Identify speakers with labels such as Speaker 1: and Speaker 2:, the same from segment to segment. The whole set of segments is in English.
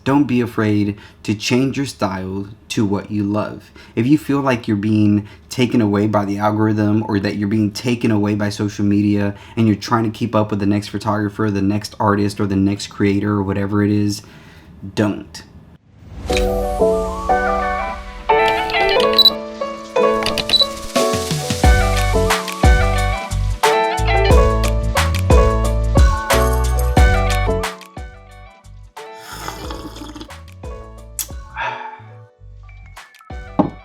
Speaker 1: Don't be afraid to change your style to what you love. If you feel like you're being taken away by the algorithm, or that you're being taken away by social media and you're trying to keep up with the next photographer, the next artist, or the next creator, or whatever it is, don't.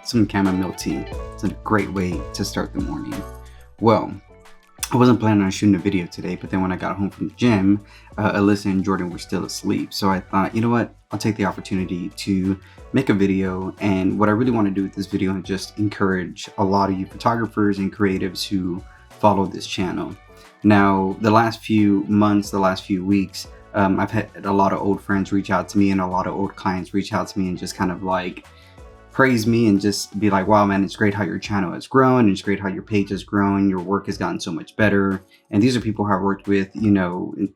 Speaker 1: Some chamomile tea. It's a great way to start the morning. Well, I wasn't planning on shooting a video today, but then when I got home from the gym, Alyssa and Jordan were still asleep. So I thought, you know what? I'll take the opportunity to make a video. And what I really want to do with this video is just encourage a lot of you photographers and creatives who follow this channel. Now, the last few months, the last few weeks, I've had a lot of old friends reach out to me and a lot of old clients reach out to me and just kind of like praise me and just be like, wow, man, it's great how your channel has grown. It's great how your page has grown. Your work has gotten so much better. And these are people who I worked with, 2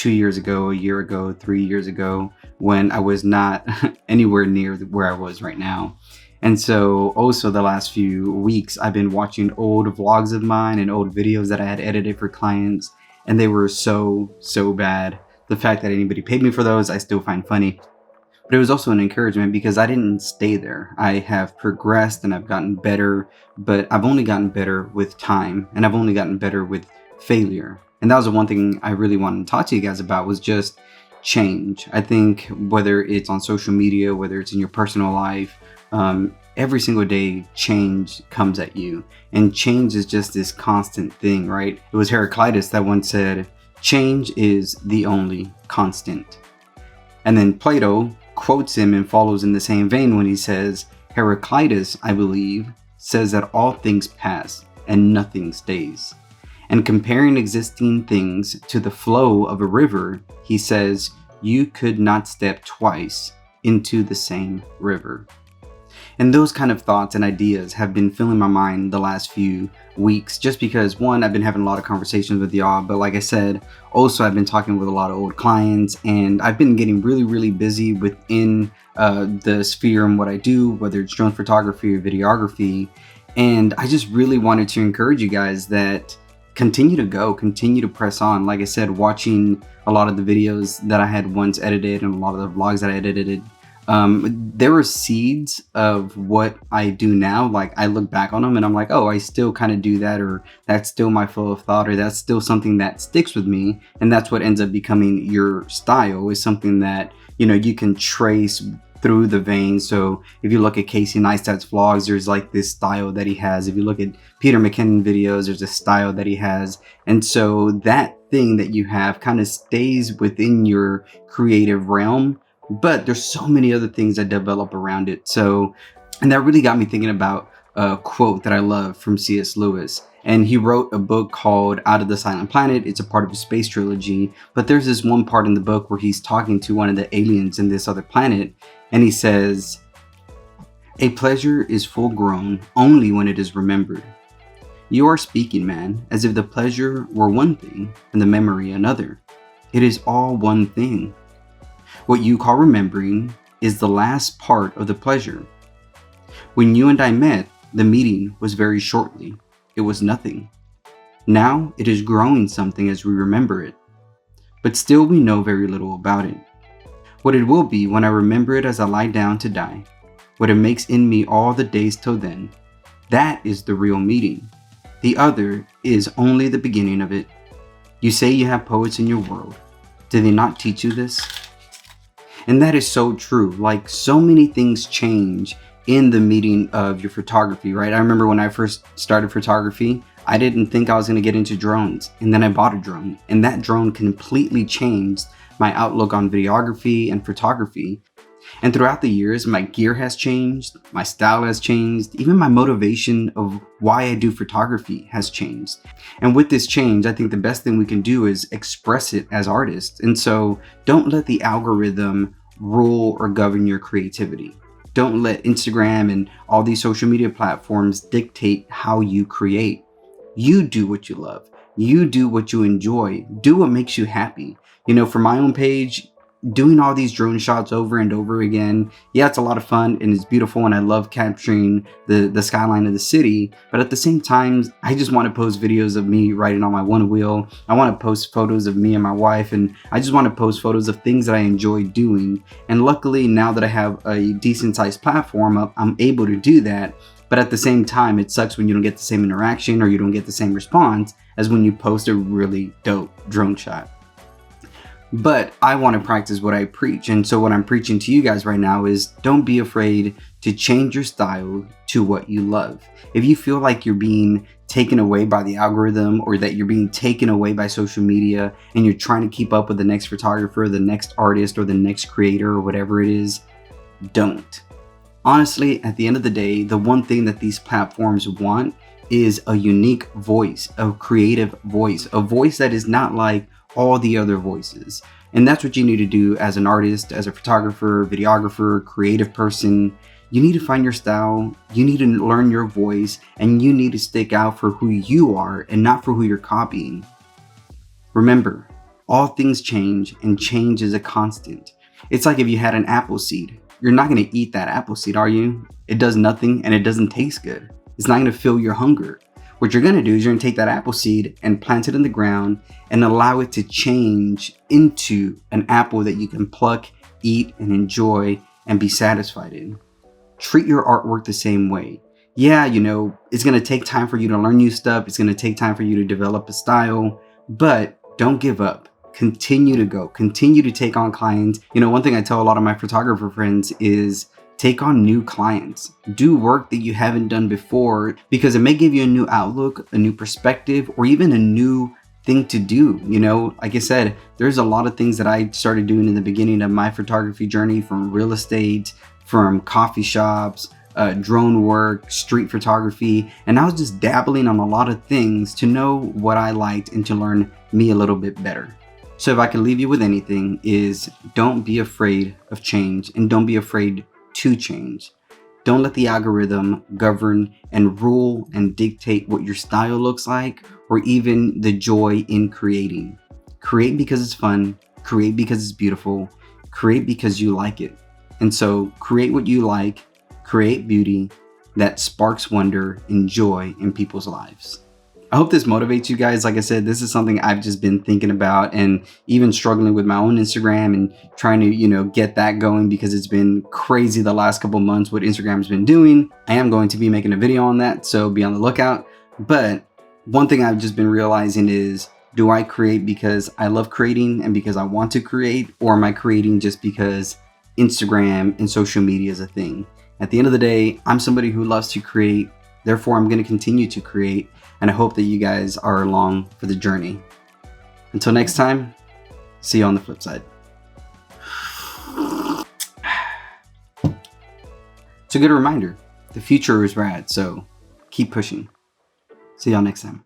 Speaker 1: years ago, a year ago, 3 years ago, when I was not anywhere near where I was right now. And so also the last few weeks, I've been watching old vlogs of mine and old videos that I had edited for clients. And they were so bad. The fact that anybody paid me for those, I still find funny. But it was also an encouragement because I didn't stay there. I have progressed and I've gotten better, but I've only gotten better with time, and I've only gotten better with failure. And that was the one thing I really wanted to talk to you guys about, was just change. I think whether it's on social media, whether it's in your personal life, every single day change comes at you. And change is just this constant thing, right? It was Heraclitus that once said, change is the only constant. And then Plato quotes him and follows in the same vein when he says, Heraclitus, I believe, says that all things pass and nothing stays. And comparing existing things to the flow of a river, he says, you could not step twice into the same river. And those kind of thoughts and ideas have been filling my mind the last few weeks, just because, one, I've been having a lot of conversations with y'all, but like I said, also I've been talking with a lot of old clients, and I've been getting really busy within the sphere and what I do, whether it's drone photography or videography. And I just really wanted to encourage you guys that continue to press on. Like I said, watching a lot of the videos that I had once edited and a lot of the vlogs that I edited, there were seeds of what I do now. Like, I look back on them and I'm like, oh, I still kind of do that, or that's still my flow of thought, or that's still something that sticks with me. And that's what ends up becoming your style, is something that, you can trace through the veins. So if you look at Casey Neistat's vlogs, there's like this style that he has. If you look at Peter McKinnon videos, there's a style that he has. And so that thing that you have kind of stays within your creative realm. But there's so many other things that develop around it. So, and that really got me thinking about a quote that I love from C.S. Lewis. And he wrote a book called Out of the Silent Planet. It's a part of a space trilogy. But there's this one part in the book where he's talking to one of the aliens in this other planet. And he says, a pleasure is full grown only when it is remembered. You are speaking, man, as if the pleasure were one thing and the memory another. It is all one thing. What you call remembering is the last part of the pleasure. When you and I met, the meeting was very shortly. It was nothing. Now it is growing something as we remember it. But still we know very little about it. What it will be when I remember it as I lie down to die. What it makes in me all the days till then. That is the real meeting. The other is only the beginning of it. You say you have poets in your world. Did they not teach you this? And that is so true. Like, so many things change in the meeting of your photography, right? I remember when I first started photography, I didn't think I was going to get into drones. And then I bought a drone, and that drone completely changed my outlook on videography and photography. And throughout the years, my gear has changed, my style has changed, even my motivation of why I do photography has changed. And with this change, I think the best thing we can do is express it as artists. And so don't let the algorithm rule or govern your creativity. Don't let Instagram and all these social media platforms dictate how you create. You do what you love. You do what you enjoy. Do what makes you happy. For my own page, doing all these drone shots over and over again, yeah, it's a lot of fun and it's beautiful and I love capturing the skyline of the city. But at the same time, I just want to post videos of me riding on my one wheel. I want to post photos of me and my wife, and I just want to post photos of things that I enjoy doing. And luckily, now that I have a decent sized platform, I'm able to do that. But at the same time, it sucks when you don't get the same interaction or you don't get the same response as when you post a really dope drone shot. But I want to practice what I preach. And so what I'm preaching to you guys right now is don't be afraid to change your style to what you love. If you feel like you're being taken away by the algorithm, or that you're being taken away by social media and you're trying to keep up with the next photographer, the next artist, or the next creator, or whatever it is, don't. Honestly, at the end of the day, the one thing that these platforms want is a unique voice, a creative voice, a voice that is not like all the other voices. And that's what you need to do as an artist, as a photographer, videographer, creative person. You need to find your style, you need to learn your voice, and you need to stick out for who you are and not for who you're copying. Remember, all things change, and change is a constant. It's like if you had an apple seed. You're not going to eat that apple seed, are you? It does nothing and it doesn't taste good. It's not going to fill your hunger. What you're going to do is you're going to take that apple seed and plant it in the ground and allow it to change into an apple that you can pluck, eat, and enjoy and be satisfied in. Treat your artwork the same way. Yeah, it's going to take time for you to learn new stuff. It's going to take time for you to develop a style, but don't give up. Continue to go. Continue to take on clients. One thing I tell a lot of my photographer friends is take on new clients. Do work that you haven't done before, because it may give you a new outlook, a new perspective, or even a new thing to do. Like I said, there's a lot of things that I started doing in the beginning of my photography journey, from real estate, from coffee shops, drone work, street photography, and I was just dabbling on a lot of things to know what I liked and to learn me a little bit better. So if I can leave you with anything, is don't be afraid of change, and don't be afraid to change. Don't let the algorithm govern and rule and dictate what your style looks like, or even the joy in creating. Create because it's fun, create because it's beautiful, create because you like it. And so create what you like, create beauty that sparks wonder and joy in people's lives. I hope this motivates you guys. Like I said, this is something I've just been thinking about, and even struggling with my own Instagram and trying to, get that going, because it's been crazy the last couple months what Instagram's been doing. I am going to be making a video on that, so be on the lookout. But one thing I've just been realizing is, do I create because I love creating and because I want to create, or am I creating just because Instagram and social media is a thing? At the end of the day, I'm somebody who loves to create. Therefore, I'm going to continue to create. And I hope that you guys are along for the journey. Until next time, see you on the flip side. It's a good reminder. The future is rad, so keep pushing. See y'all next time.